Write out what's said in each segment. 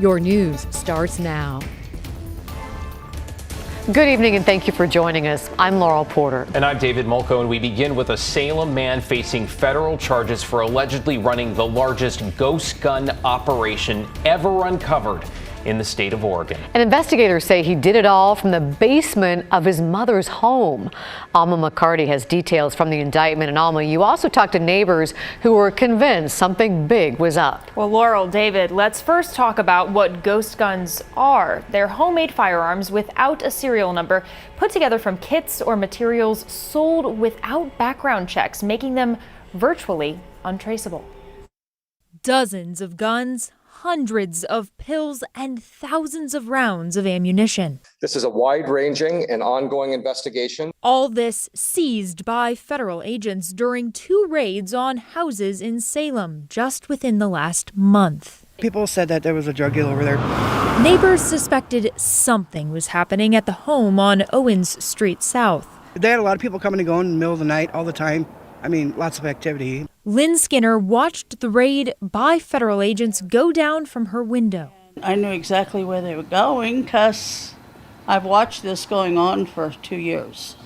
Your news starts now. Good evening and thank you for joining us. I'm Laurel Porter. And I'm David Mulco, and we begin with a Salem man facing federal charges for allegedly running the largest ghost gun operation ever uncovered in the state of Oregon. And investigators say he did it all from the basement of his mother's home. Alma McCarty has details from the indictment. And Alma, you also talked to neighbors who were convinced something big was up. Well, Laurel, David, let's first talk about what ghost guns are. They're homemade firearms without a serial number, put together from kits or materials sold without background checks, making them virtually untraceable. Dozens of guns, hundreds of pills, and thousands of rounds of ammunition. This is a wide-ranging and ongoing investigation. All this seized by federal agents during 2 raids on houses in Salem just within the last month. People said that there was a drug deal over there. Neighbors suspected something was happening at the home on Owens Street South. They had a lot of people coming and going in the middle of the night all the time. I mean, lots of activity. Lynn Skinner watched the raid by federal agents go down from her window. I knew exactly where they were going because I've watched this going on for 2 years.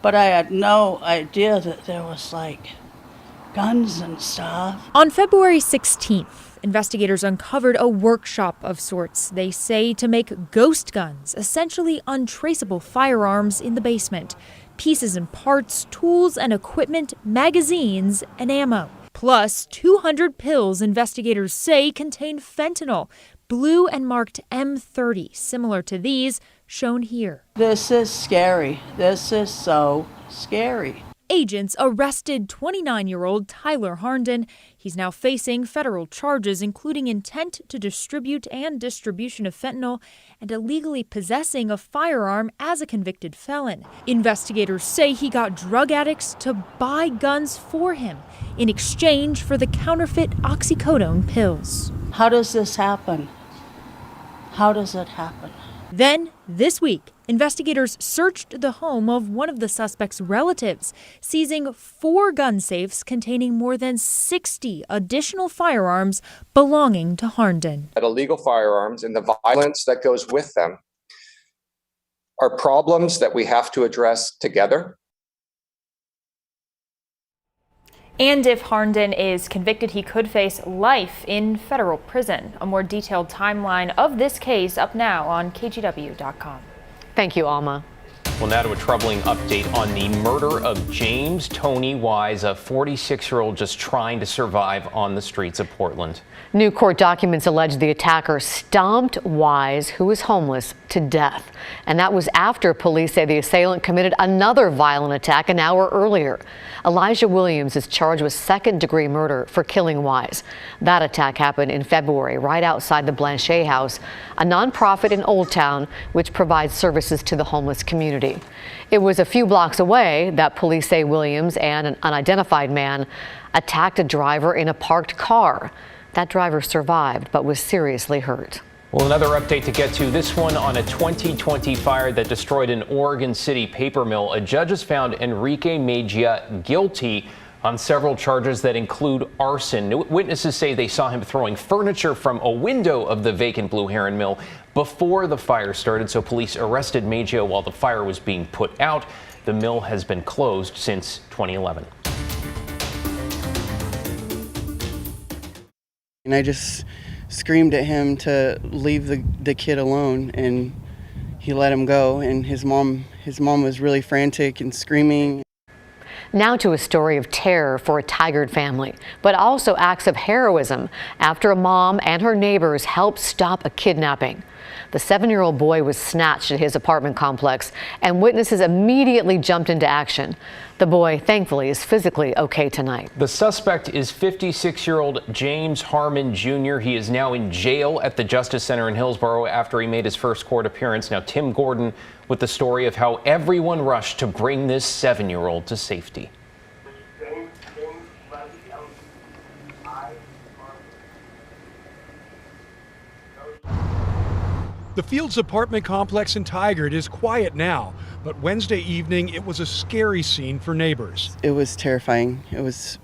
But I had no idea that there was like guns and stuff. On February 16th, investigators uncovered a workshop of sorts, they say, to make ghost guns, essentially untraceable firearms in the basement. Pieces and parts, tools and equipment, magazines and ammo. Plus 200 pills investigators say contain fentanyl, blue and marked M30, similar to these shown here. This is scary. This is so scary. Agents arrested 29-year-old Tyler Harnden. He's now facing federal charges, including intent to distribute and distribution of fentanyl and illegally possessing a firearm as a convicted felon. Investigators say he got drug addicts to buy guns for him in exchange for the counterfeit oxycodone pills. How does this happen? How does it happen? Then, this week, investigators searched the home of one of the suspect's relatives, seizing 4 gun safes containing more than 60 additional firearms belonging to Harnden. Illegal firearms and the violence that goes with them are problems that we have to address together. And if Harnden is convicted, he could face life in federal prison. A more detailed timeline of this case up now on KGW.com. Thank you, Alma. Well, now to a troubling update on the murder of James Tony Wise, a 46-year-old just trying to survive on the streets of Portland. New court documents allege the attacker stomped Wise, who was homeless, to death. And that was after police say the assailant committed another violent attack an hour earlier. Elijah Williams is charged with second-degree murder for killing Wise. That attack happened in February right outside the Blanchet House, a nonprofit in Old Town which provides services to the homeless community. It was a few blocks away that police say Williams and an unidentified man attacked a driver in a parked car. That driver survived but was seriously hurt. Well, another update to get to, this one on a 2020 fire that destroyed an Oregon City paper mill. A judge has found Enrique Mejia guilty on several charges that include arson. Witnesses say they saw him throwing furniture from a window of the vacant Blue Heron mill before the fire started, so police arrested Mejia while the fire was being put out. The mill has been closed since 2011. And I just screamed at him to leave the kid alone, and he let him go. And his mom was really frantic and screaming. Now to a story of terror for a Tigard family, but also acts of heroism after a mom and her neighbors helped stop a kidnapping. The 7-year-old boy was snatched at his apartment complex, and witnesses immediately jumped into action. The boy, thankfully, is physically okay tonight. The suspect is 56-year-old James Harmon Jr. He is now in jail at the Justice Center in Hillsborough after he made his first court appearance. Now, Tim Gordon with the story of how everyone rushed to bring this 7-year-old to safety. The Fields apartment complex in Tigard is quiet now, but Wednesday evening it was a scary scene for neighbors. It was terrifying. It was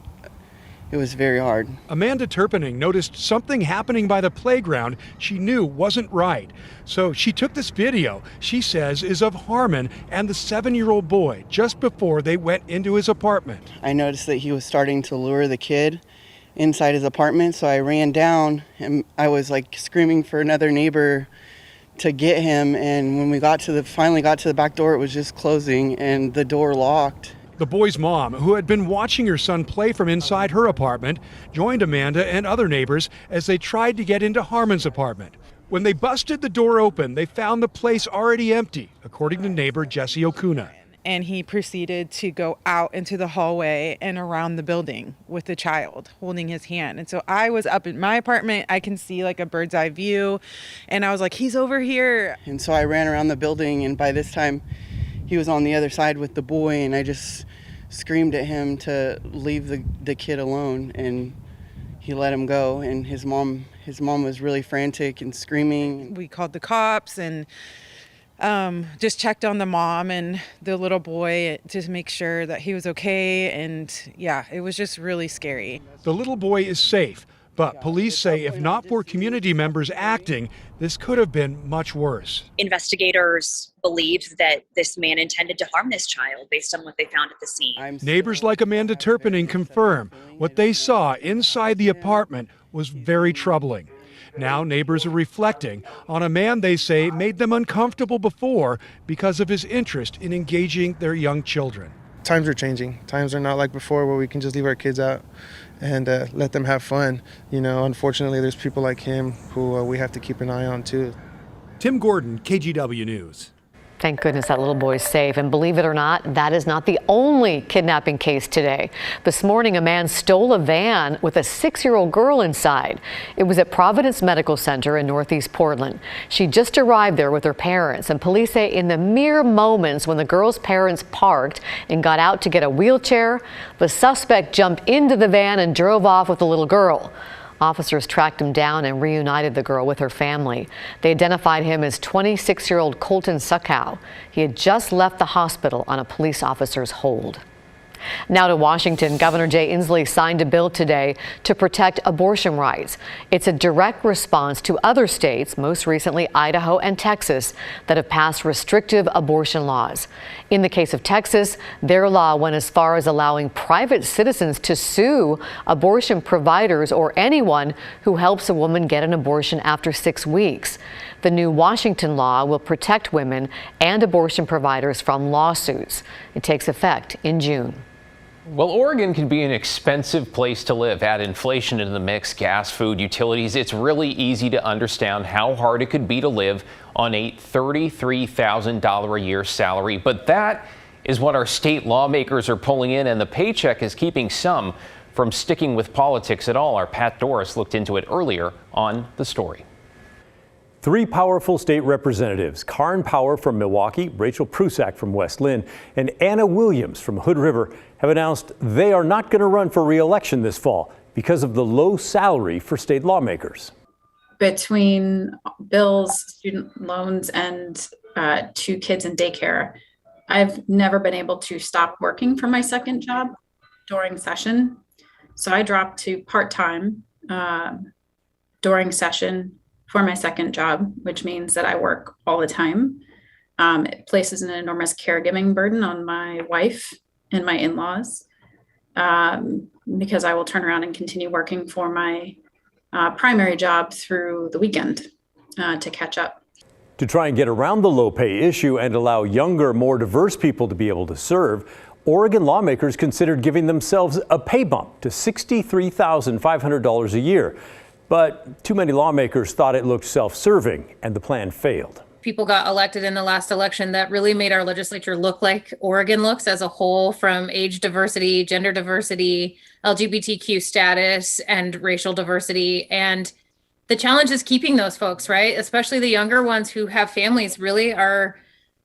It was very hard. Amanda Turpening noticed something happening by the playground she knew wasn't right. So she took this video, she says, is of Harmon and the 7-year-old boy just before they went into his apartment. I noticed that he was starting to lure the kid inside his apartment, so I ran down and I was like screaming for another neighbor to get him, and when we finally got to the back door, it was just closing and the door locked. The boy's mom, who had been watching her son play from inside her apartment, joined Amanda and other neighbors as they tried to get into Harmon's apartment. When they busted the door open, they found the place already empty, according to neighbor Jesse Okuna. And he proceeded to go out into the hallway and around the building with the child holding his hand. And so I was up in my apartment. I can see like a bird's eye view. And I was like, he's over here. And so I ran around the building, and by this time he was on the other side with the boy, and I just screamed at him to leave the kid alone, and he let him go. And his mom was really frantic and screaming. We called the cops and just checked on the mom and the little boy to make sure that he was okay. And yeah, it was just really scary. The little boy is safe, but police say if not for community members acting, this could have been much worse. Investigators believed that this man intended to harm this child based on what they found at the scene. Neighbors like Amanda Turpening confirm what they saw inside the apartment was very troubling. Now neighbors are reflecting on a man they say made them uncomfortable before because of his interest in engaging their young children. Times are changing. Times are not like before where we can just leave our kids out and let them have fun. You know, unfortunately, there's people like him who we have to keep an eye on too. Tim Gordon, KGW News. Thank goodness that little boy's safe. And believe it or not, that is not the only kidnapping case today. This morning, a man stole a van with a 6-year-old girl inside. It was at Providence Medical Center in Northeast Portland. She just arrived there with her parents, and police say in the mere moments when the girl's parents parked and got out to get a wheelchair, the suspect jumped into the van and drove off with the little girl. Officers tracked him down and reunited the girl with her family. They identified him as 26-year-old Colton Suckow. He had just left the hospital on a police officer's hold. Now to Washington, Governor Jay Inslee signed a bill today to protect abortion rights. It's a direct response to other states, most recently Idaho and Texas, that have passed restrictive abortion laws. In the case of Texas, their law went as far as allowing private citizens to sue abortion providers or anyone who helps a woman get an abortion after 6 weeks. The new Washington law will protect women and abortion providers from lawsuits. It takes effect in June. Well, Oregon can be an expensive place to live. Add inflation into the mix, gas, food, utilities. It's really easy to understand how hard it could be to live on a $33,000 a year salary. But that is what our state lawmakers are pulling in, and the paycheck is keeping some from sticking with politics at all. Our Pat Doris looked into it earlier on The Story. 3 powerful state representatives, Karn Power from Milwaukee, Rachel Prusak from West Lynn, and Anna Williams from Hood River, have announced they are not going to run for re-election this fall because of the low salary for state lawmakers. Between bills, student loans, and 2 kids in daycare, I've never been able to stop working for my second job during session. So I dropped to part-time during session for my second job, which means that I work all the time. It places an enormous caregiving burden on my wife and my in-laws because I will turn around and continue working for my primary job through the weekend to catch up. To try and get around the low pay issue and allow younger, more diverse people to be able to serve, Oregon lawmakers considered giving themselves a pay bump to $63,500 a year. But too many lawmakers thought it looked self-serving, and the plan failed. People got elected in the last election that really made our legislature look like Oregon looks as a whole, from age diversity, gender diversity, LGBTQ status, and racial diversity. And the challenge is keeping those folks, right? Especially the younger ones who have families really are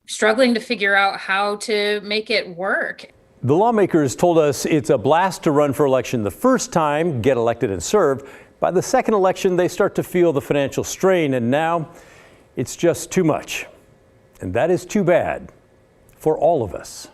struggling to figure out how to make it work. The lawmakers told us it's a blast to run for election the first time, get elected and serve. By the second election, they start to feel the financial strain, and now it's just too much. And that is too bad for all of us.